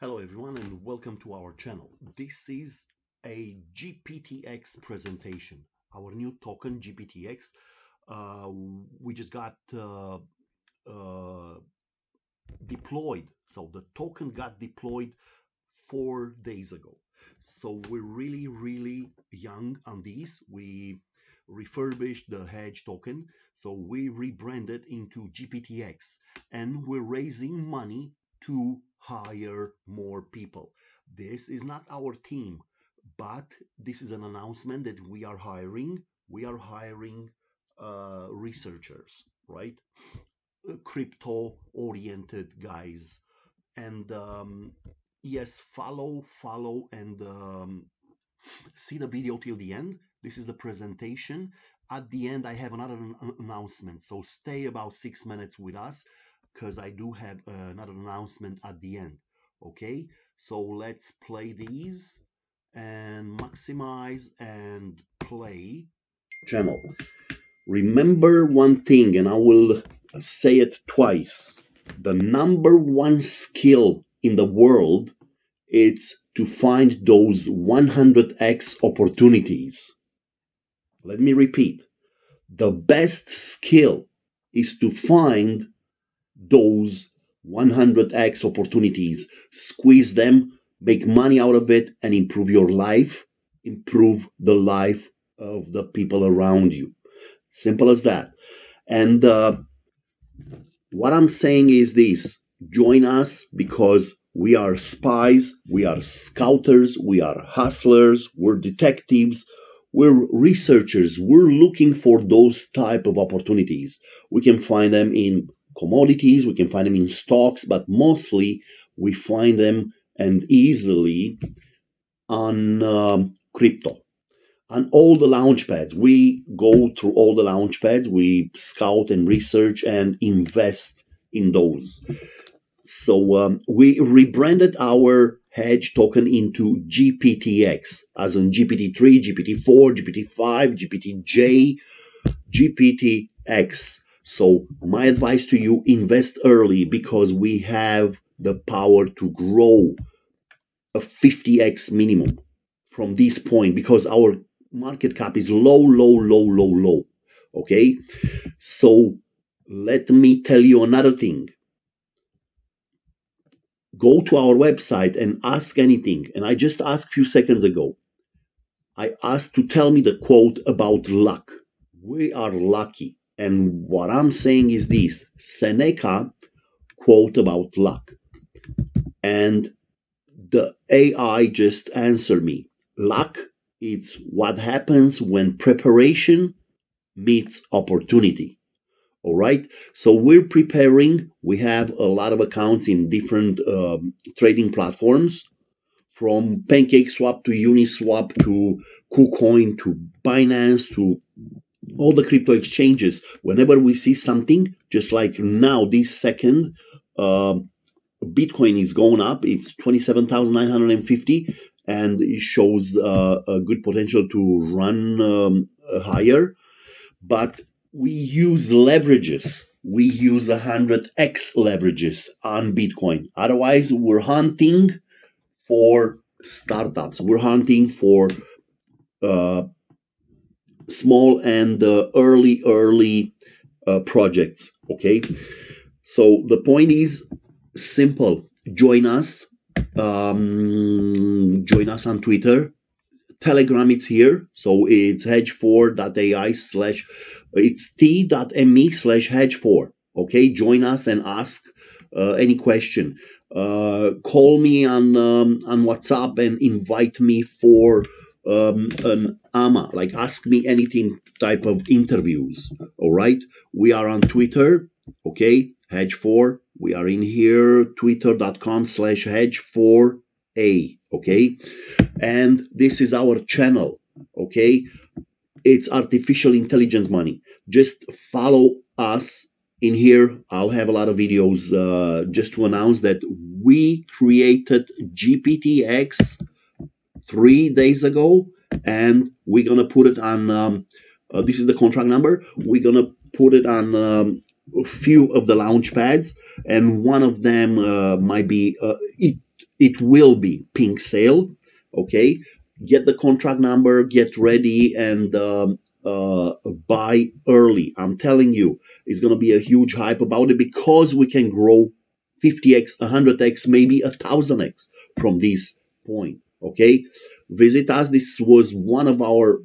Hello everyone and welcome to our channel. This is a GPTX presentation, our new token GPTX. We just got deployed. So the token got deployed 4 days ago. So we're really young on these. We refurbished the hedge token. So we rebranded into GPTX and we're raising money to hire more people. This is not our team, but this is an announcement that we are hiring. We are hiring researchers, right? Crypto oriented guys. And yes, follow and see the video till the end. This is the presentation. At the end, I have another announcement. So stay about 6 minutes with us because I do have another announcement at the end. Okay, so let's play these and maximize and play channel. Remember one thing, and I will say it twice. The number one skill in the world is to find those 100x opportunities. Let me repeat. The best skill is to find those 100x opportunities, squeeze them, make money out of it, and improve your life, improve the life of the people around you. Simple as that. And what I'm saying is this: join us because we are spies, we are scouters, we are hustlers, we're detectives, we're researchers. We're looking for those type of opportunities. We can find them in commodities, we can find them in stocks, but mostly we find them and easily on crypto. On all the launch pads, we go through all the launch pads, we scout and research and invest in those. So we rebranded our hedge token into GPTX, as in GPT-3, GPT-4, GPT-5, GPT-J, GPTX. So my advice to you, invest early because we have the power to grow a 50x minimum from this point because our market cap is low. Okay, so let me tell you another thing. Go to our website and ask anything. And I just asked a few seconds ago. I asked to tell me the quote about luck. We are lucky. And what I'm saying is this: Seneca quote about luck. And the AI just answered me. Luck, it's what happens when preparation meets opportunity. All right. So we're preparing. We have a lot of accounts in different trading platforms, from PancakeSwap to Uniswap to KuCoin to Binance to all the crypto exchanges. Whenever we see something, just like now, this second, Bitcoin is going up. It's 27,950, and it shows a good potential to run higher. But we use leverages. We use 100x leverages on Bitcoin. Otherwise, we're hunting for startups. We're hunting for small and early projects. Okay. So the point is simple. Join us. Join us on Twitter. Telegram, it's here. So it's hedge4.ai/ it's t.me/hedge4. Okay, join us and ask any question. Call me on WhatsApp and invite me for an AMA, like ask me anything type of interviews. All right, we are on Twitter. Okay, hedge4. We are in here, twitter.com/hedge4a. Okay, and this is our channel. Okay, it's artificial intelligence money. Just follow us in here. I'll have a lot of videos just to announce that we created GPTX 3 days ago, and we're gonna put it on this is the contract number. We're gonna put it on a few of the launch pads, and one of them might be it will be pink sale. Okay, get the contract number, get ready, and buy early. I'm telling you, it's going to be a huge hype about it because we can grow 50x, 100x, maybe 1000x from this point. Okay, visit us. This was one of our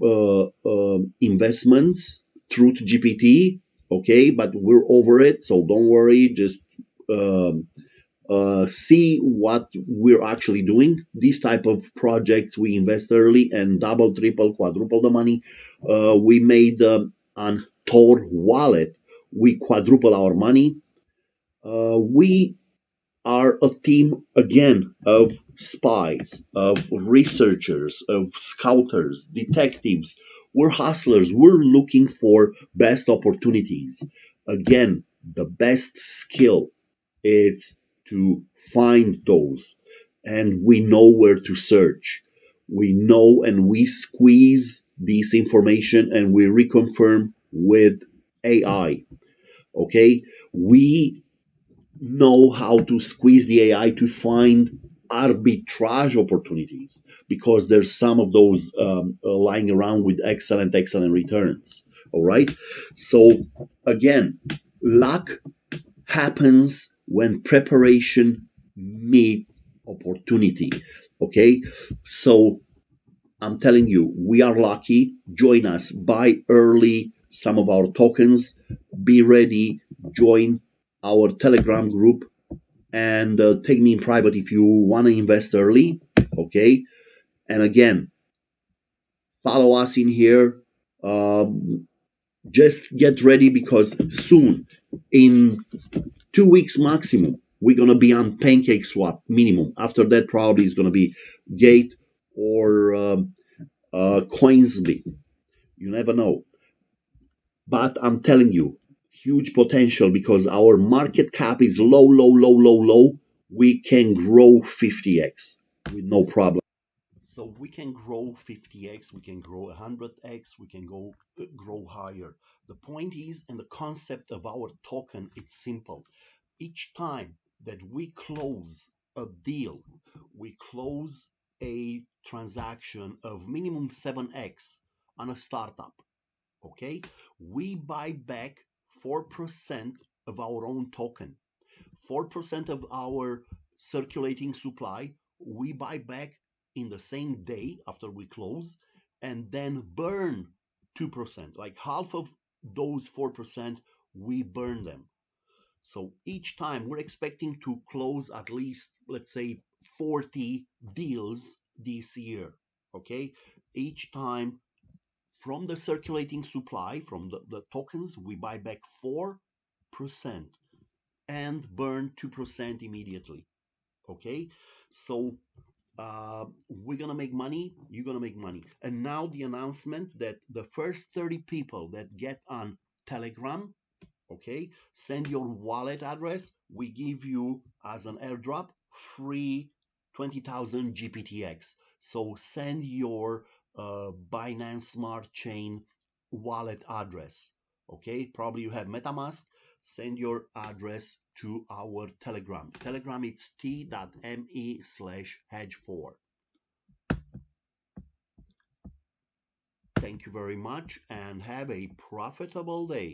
investments through to GPT. Okay, but we're over it, so don't worry. Just um, see what we're actually doing. These type of projects, we invest early and double, triple, quadruple the money. We made an Tor wallet. We quadruple our money. We are a team again of spies, of researchers, of scouters, detectives. We're hustlers. We're looking for best opportunities. Again, the best skill is to find those, and we know where to search. We know and we squeeze this information and we reconfirm with AI. Okay, we know how to squeeze the AI to find arbitrage opportunities because there's some of those lying around with excellent returns. All right. So again, luck happens when preparation meets opportunity. Okay. So I'm telling you, we are lucky. Join us. Buy early some of our tokens. Be ready. Join our Telegram group and take me in private if you want to invest early. Okay. And again, follow us in here. Um, just get ready because soon, in 2 weeks maximum, we're going to be on Pancake Swap minimum. After that, probably it's going to be Gate or Coinsbit. You never know. But I'm telling you, huge potential because our market cap is low. We can grow 50x with no problem. So we can grow 50x, we can grow 100x, we can go grow higher. The point is, and the concept of our token, it's simple. Each time that we close a deal, we close a transaction of minimum 7x on a startup, okay? We buy back 4% of our own token. 4% of our circulating supply, we buy back in the same day after we close and then burn 2%. Like half of those 4%, we burn them. So each time we're expecting to close at least, let's say, 40 deals this year. Okay. Each time from the circulating supply, from the tokens, we buy back 4% and burn 2% immediately. Okay. So we're gonna make money, you're gonna make money. And now the announcement that the first 30 people that get on Telegram, okay, send your wallet address, we give you as an airdrop free 20,000 GPTX. So send your Binance Smart Chain wallet address. Okay, probably you have MetaMask. Send your address to our Telegram. Telegram, it's t.me/hedge4. Thank you very much and have a profitable day.